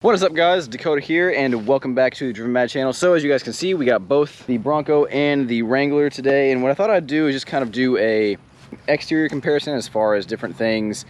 What is up, guys? Dakota here, and welcome back to the Driven Mad channel. So as you guys can see, we got both the Bronco and the Wrangler today, and what I thought I'd do is just kind of do a exterior comparison as far as different things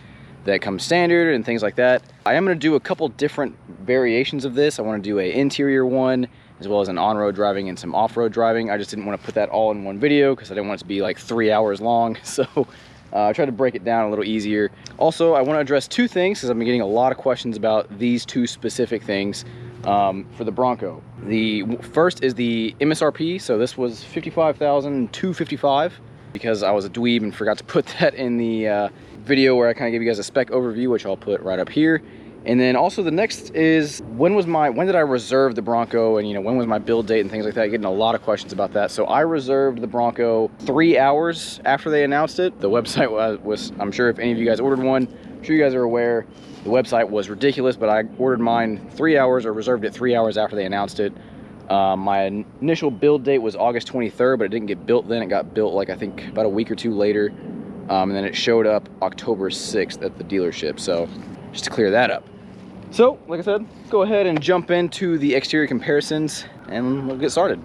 that come standard and things like that. I am going to do a couple different variations of this. I want to do an interior one as well as an on-road driving and some off-road driving. I just didn't want to put that all in one video because I didn't want it to be like 3 hours long. So I tried to break it down a little easier. Also, I want to address two things because I've been getting a lot of questions about these two specific things for the Bronco. The first is the MSRP. So this was $55,255 because I was a dweeb and forgot to put that in the video where I kind of gave you guys a spec overview, which I'll put right up here. And then also the next is when did I reserve the Bronco, and when was my build date and things like that. Getting a lot of questions about that. So I reserved the Bronco 3 hours after they announced it. The website was, I'm sure if any of you guys ordered one, I'm sure you guys are aware, the website was ridiculous, but I ordered mine 3 hours, or reserved it 3 hours after they announced it. My initial build date was August 23rd, but it didn't get built then. It got built like I think about a week or two later. And then it showed up October 6th at the dealership. So just to clear that up. So, like I said, go ahead and jump into the exterior comparisons and we'll get started.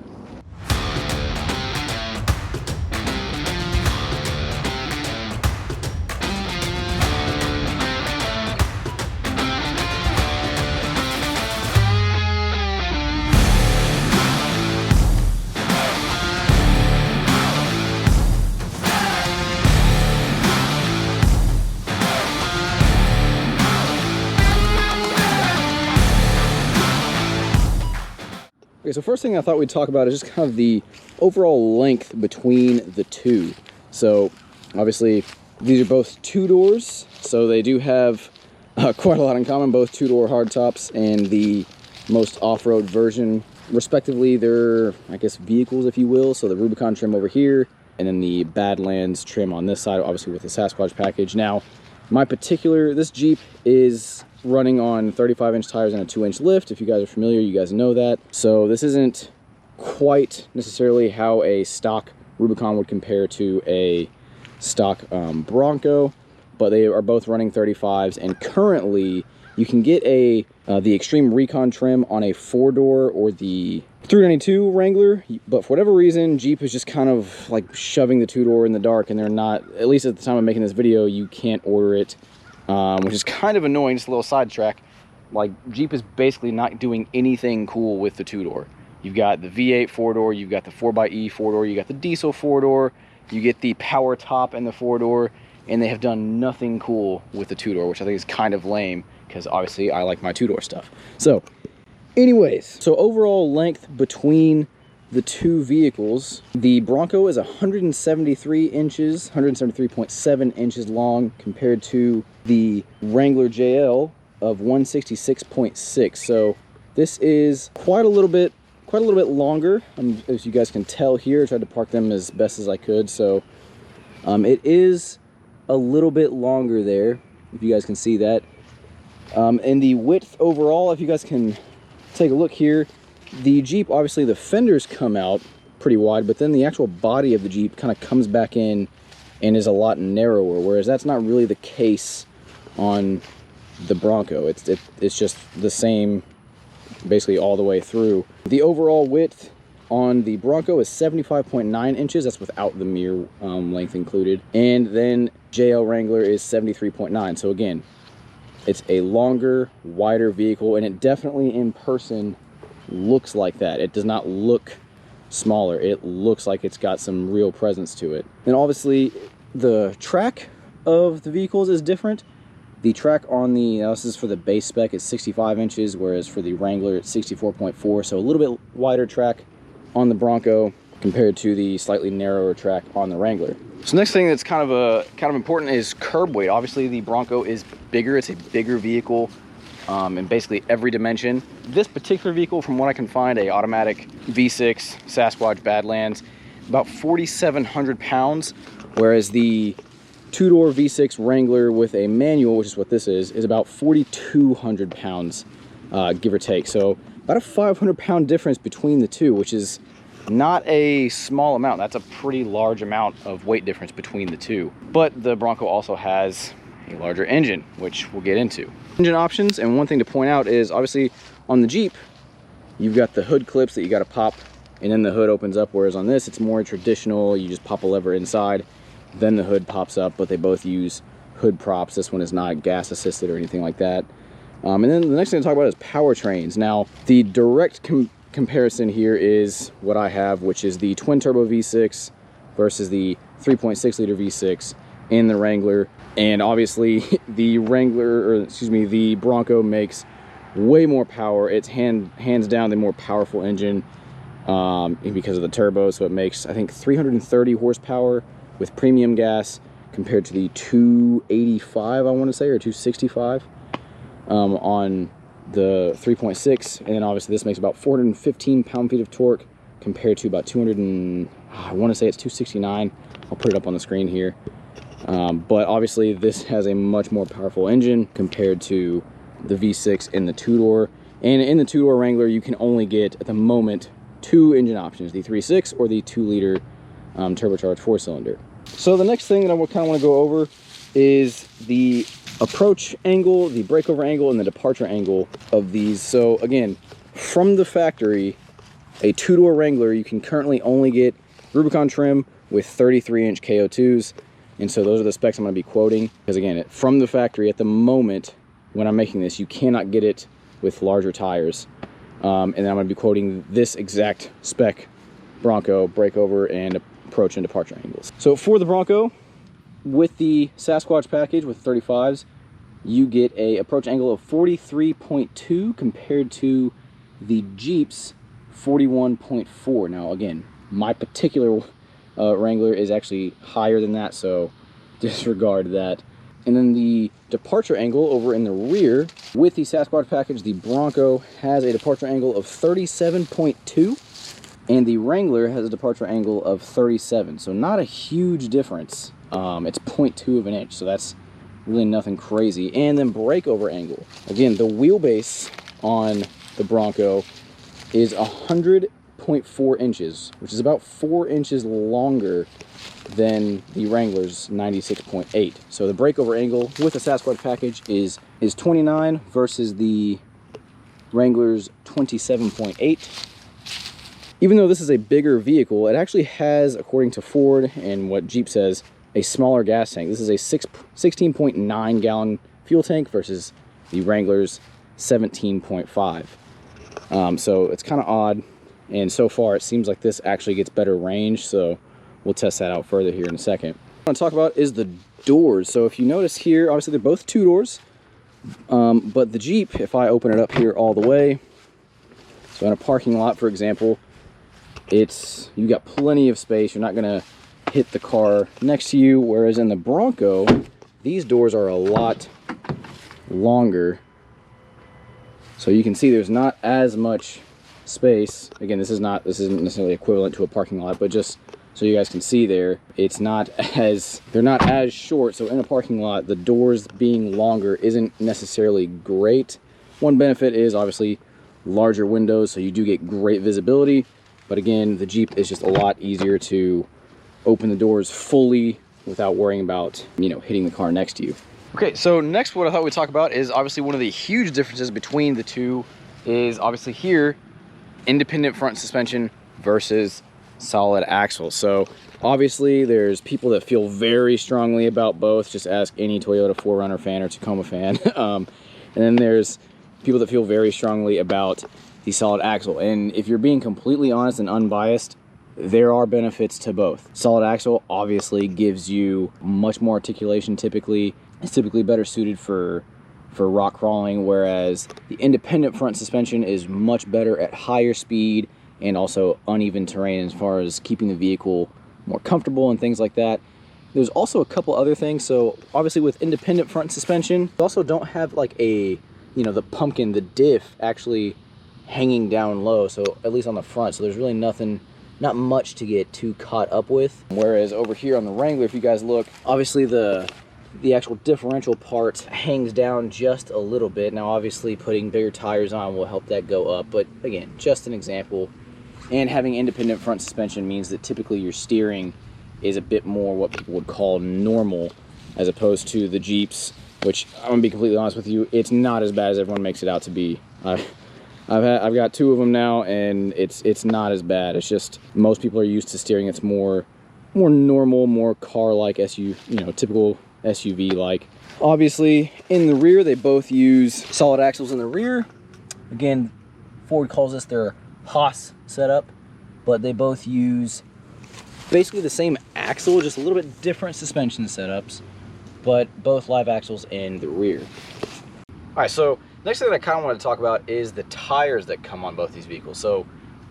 Okay, so first thing I thought we'd talk about is just kind of the overall length between the two. So obviously these are both two doors, so they do have quite a lot in common, both two-door hardtops and the most off-road version respectively. They're, I guess, vehicles, if you will. So the Rubicon trim over here and then the Badlands trim on this side, obviously with the Sasquatch package. Now this Jeep is running on 35-inch tires and a 2-inch lift. If you guys are familiar, you guys know that. So this isn't quite necessarily how a stock Rubicon would compare to a stock Bronco, but they are both running 35s, and currently you can get the Extreme Recon trim on a 4-door or the 392 Wrangler, but for whatever reason Jeep is just kind of like shoving the 2-door in the dark, and they're not, at least at the time of making this video, you can't order it. Which is kind of annoying. Just a little sidetrack. Like, Jeep is basically not doing anything cool with the 2-door. You've got the V8 4-door, you've got the 4xe 4-door, you got the diesel 4-door, you get the power top and the 4-door, and they have done nothing cool with the 2-door, which I think is kind of lame, because obviously I like my 2-door stuff. So, anyways, so overall length between the two vehicles, the Bronco is 173 inches, 173.7 inches long, compared to the Wrangler JL of 166.6. So this is quite a little bit longer. As you guys can tell here, I tried to park them as best as I could. So it is a little bit longer there, if you guys can see that. And the width overall, if you guys can take a look here, the Jeep, obviously the fenders come out pretty wide, but then the actual body of the Jeep kind of comes back in and is a lot narrower, whereas that's not really the case on the Bronco. It's just the same basically all the way through. The overall width on the Bronco is 75.9 inches. That's without the mirror length included. And then JL Wrangler is 73.9. So again, it's a longer, wider vehicle, and it definitely in person looks like that. It does not look smaller. It looks like it's got some real presence to it. And obviously the track of the vehicles is different. The track on this is for the base spec, is 65 inches, whereas for the Wrangler it's 64.4. So a little bit wider track on the Bronco compared to the slightly narrower track on the Wrangler. So next thing that's kind of important is curb weight. Obviously the Bronco is bigger. It's a bigger vehicle in basically every dimension. This particular vehicle, from what I can find, a automatic V6 Sasquatch Badlands, about 4,700 pounds, whereas the 2-door V6 Wrangler with a manual, which is what this is about 4,200 pounds, give or take. So about a 500-pound difference between the two, which is not a small amount. That's a pretty large amount of weight difference between the two. But the Bronco also has a larger engine, which we'll get into. Engine options, and one thing to point out is obviously on the Jeep, you've got the hood clips that you got to pop and then the hood opens up, whereas on this it's more traditional. You just pop a lever inside, then the hood pops up, but they both use hood props. This one is not gas assisted or anything like that. And then the next thing to talk about is powertrains. Now, the direct comparison here is what I have, which is the twin turbo V6 versus the 3.6 liter V6 in the Wrangler. And obviously the the Bronco makes way more power. It's hands down the more powerful engine because of the turbo. So it makes, I think, 330 horsepower with premium gas compared to the 285, I want to say, or 265 on the 3.6. And then obviously this makes about 415 pound-feet of torque compared to about 200 and, I want to say it's 269. I'll put it up on the screen here. But obviously this has a much more powerful engine compared to the V6 in the two-door. And in the two-door Wrangler, you can only get, at the moment, 2 engine options, the 3.6 or the 2-liter turbocharged 4-cylinder. So the next thing that I kind of want to go over is the approach angle, the breakover angle, and the departure angle of these. So again, from the factory, a two-door Wrangler, you can currently only get Rubicon trim with 33-inch KO2s. And so those are the specs I'm going to be quoting. Because again, from the factory at the moment, when I'm making this, you cannot get it with larger tires. And then I'm going to be quoting this exact spec Bronco breakover and approach and departure angles. So for the Bronco, with the Sasquatch package with 35s, you get a approach angle of 43.2 compared to the Jeep's 41.4. Now again, my particular Wrangler is actually higher than that, so disregard that. And then the departure angle over in the rear, with the Sasquatch package, the Bronco has a departure angle of 37.2, and the Wrangler has a departure angle of 37. So not a huge difference. It's 0.2 of an inch, so that's really nothing crazy. And then breakover angle. Again, the wheelbase on the Bronco is 100.4 inches, which is about 4 inches longer than the Wrangler's 96.8. So the breakover angle with the Sasquatch package is 29 versus the Wrangler's 27.8. Even though this is a bigger vehicle, it actually has, according to Ford and what Jeep says, a smaller gas tank. This is a 16.9 gallon fuel tank versus the Wrangler's 17.5. So it's kind of odd, and so far it seems like this actually gets better range, so we'll test that out further here in a second. What I want to talk about is the doors. So if you notice here, obviously they're both two doors, but the Jeep, if I open it up here all the way, so in a parking lot, for example, you got plenty of space. You're not gonna hit the car next to you, whereas in the Bronco, these doors are a lot longer. So you can see there's not as much space. Again, this isn't necessarily equivalent to a parking lot, but just so you guys can see there, they're not as short. So in a parking lot, the doors being longer isn't necessarily great. One benefit is obviously larger windows, so you do get great visibility. But again, the Jeep is just a lot easier to open the doors fully without worrying about, hitting the car next to you. Okay, so next what I thought we'd talk about is obviously one of the huge differences between the two is obviously here, independent front suspension versus solid axle. So obviously there's people that feel very strongly about both. Just ask any Toyota 4Runner fan or Tacoma fan. And then there's people that feel very strongly about the solid axle. And if you're being completely honest and unbiased, there are benefits to both. Solid axle obviously gives you much more articulation typically. It's typically better suited for rock crawling, whereas the independent front suspension is much better at higher speed and also uneven terrain as far as keeping the vehicle more comfortable and things like that. There's also a couple other things. So obviously with independent front suspension, you also don't have like the pumpkin, the diff actually hanging down low, so at least on the front, so there's really not much to get too caught up with. Whereas over here on the Wrangler, if you guys look, obviously the actual differential part hangs down just a little bit. Now obviously putting bigger tires on will help that go up, but again, just an example. And having independent front suspension means that typically your steering is a bit more what people would call normal as opposed to the Jeeps, which I'm gonna be completely honest with you, it's not as bad as everyone makes it out to be. I've got 2 of them now, and it's not as bad. It's just most people are used to steering it's more normal, more car-like SUV, you know, typical SUV-like. Obviously, in the rear, they both use solid axles in the rear. Again, Ford calls this their Haas setup, but they both use basically the same axle, just a little bit different suspension setups, but both live axles in the rear. All right, so next thing that I kind of wanted to talk about is the tires that come on both these vehicles. So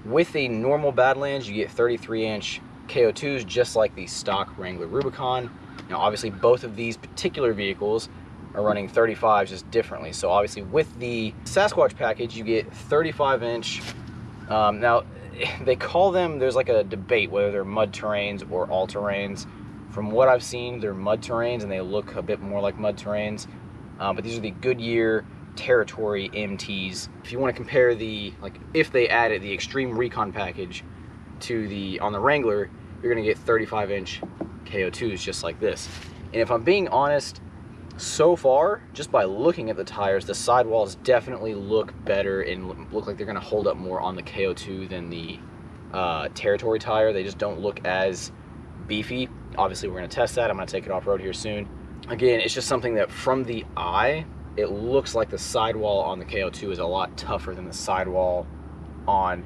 with a normal Badlands, you get 33-inch KO2s, just like the stock Wrangler Rubicon. Now, obviously, both of these particular vehicles are running 35s just differently. So obviously, with the Sasquatch package, you get 35-inch. Now, they call them, there's like a debate whether they're mud terrains or all-terrains. From what I've seen, they're mud terrains, and they look a bit more like mud terrains. But these are the Goodyear Territory MTs. If you want to compare the, like, if they added the Extreme Recon package to the, on the Wrangler, you're gonna get 35-inch KO2s just like this. And if I'm being honest, so far, just by looking at the tires, the sidewalls definitely look better and look like they're gonna hold up more on the KO2 than the Territory tire. They just don't look as beefy. Obviously, we're gonna test that. I'm gonna take it off-road here soon. Again, it's just something that from the eye, it looks like the sidewall on the KO2 is a lot tougher than the sidewall on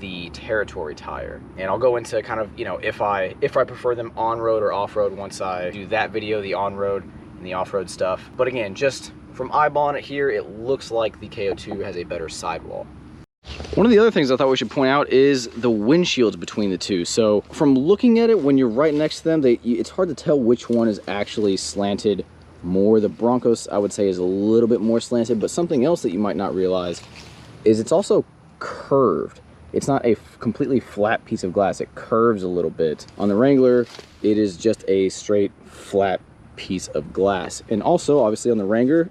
the Territory tire. And I'll go into kind of, you know, if I prefer them on-road or off-road once I do that video, the on-road and the off-road stuff. But again, just from eyeballing it here, it looks like the KO2 has a better sidewall. One of the other things I thought we should point out is the windshields between the two. So from looking at it, when you're right next to them, it's hard to tell which one is actually slanted more. The Broncos, I would say, is a little bit more slanted, but something else that you might not realize is it's also curved. It's not a completely flat piece of glass. It curves a little bit. On the Wrangler, it is just a straight flat piece of glass. And also, obviously, on the Wrangler,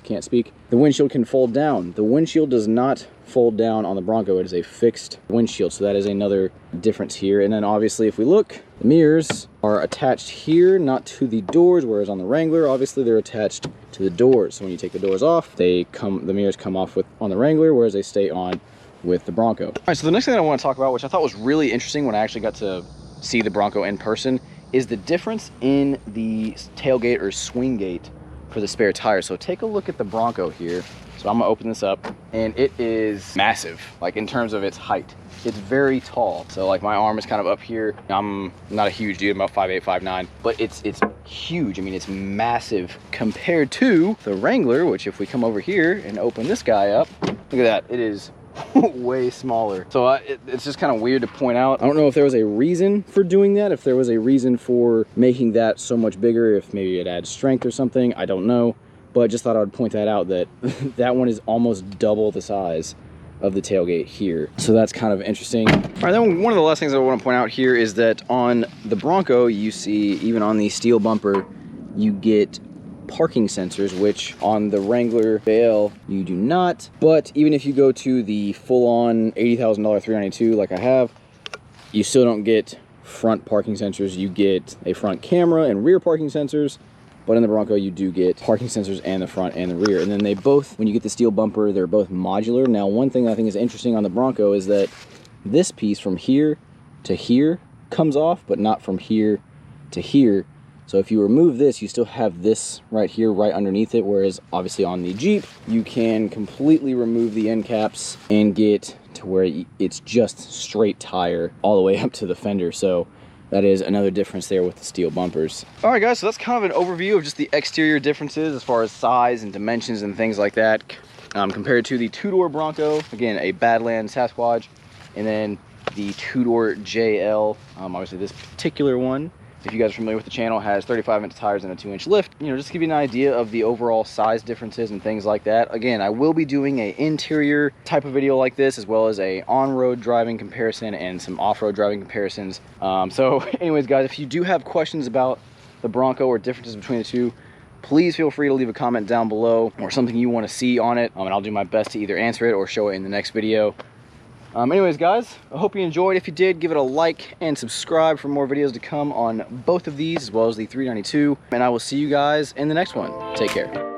can't speak, the windshield can fold down. The windshield does not fold down on the Bronco. It is a fixed windshield, so that is another difference here. And then obviously, if we look, the mirrors are attached here, not to the doors, whereas on the Wrangler, obviously, they're attached to the doors. So when you take the doors off, the mirrors come off on the Wrangler, whereas they stay on with the Bronco. All right, so the next thing that I want to talk about, which I thought was really interesting when I actually got to see the Bronco in person, is the difference in the tailgate or swing gate for the spare tire. So take a look at the Bronco here. So I'm gonna open this up, and it is massive, like in terms of its height. It's very tall. So like my arm is kind of up here. I'm not a huge dude, I'm about 5'8", 5'9", but it's huge. I mean, it's massive compared to the Wrangler, which if we come over here and open this guy up, look at that, it is way smaller. So it's just kind of weird to point out. I don't know if there was a reason for doing that, if there was a reason for making that so much bigger, if maybe it adds strength or something, I don't know. But I just thought I would point that out, that that one is almost double the size of the tailgate here. So that's kind of interesting. All right, then one of the last things I want to point out here is that on the Bronco, you see, even on the steel bumper, you get parking sensors, which on the Wrangler JL you do not. But even if you go to the full-on $80,000 392 like I have, you still don't get front parking sensors. You get a front camera and rear parking sensors, but in the Bronco you do get parking sensors and the front and the rear. And then they both, when you get the steel bumper, they're both modular. Now, one thing I think is interesting on the Bronco is that this piece from here to here comes off, but not from here to here. So if you remove this, you still have this right here, right underneath it, whereas obviously on the Jeep, you can completely remove the end caps and get to where it's just straight tire all the way up to the fender. So that is another difference there with the steel bumpers. All right, guys, so that's kind of an overview of just the exterior differences as far as size and dimensions and things like that, compared to the two-door Bronco, again, a Badlands Sasquatch, and then the two-door JL, obviously this particular one, if you guys are familiar with the channel, has 35-inch tires and a 2-inch lift. You know, just to give you an idea of the overall size differences and things like that. Again, I will be doing an interior type of video like this, as well as a on-road driving comparison and some off-road driving comparisons. So anyways, guys, if you do have questions about the Bronco or differences between the two, please feel free to leave a comment down below or something you want to see on it, and I'll do my best to either answer it or show it in the next video. Anyways, guys, I hope you enjoyed. If you did, give it a like and subscribe for more videos to come on both of these, as well as the 392. And I will see you guys in the next one. Take care.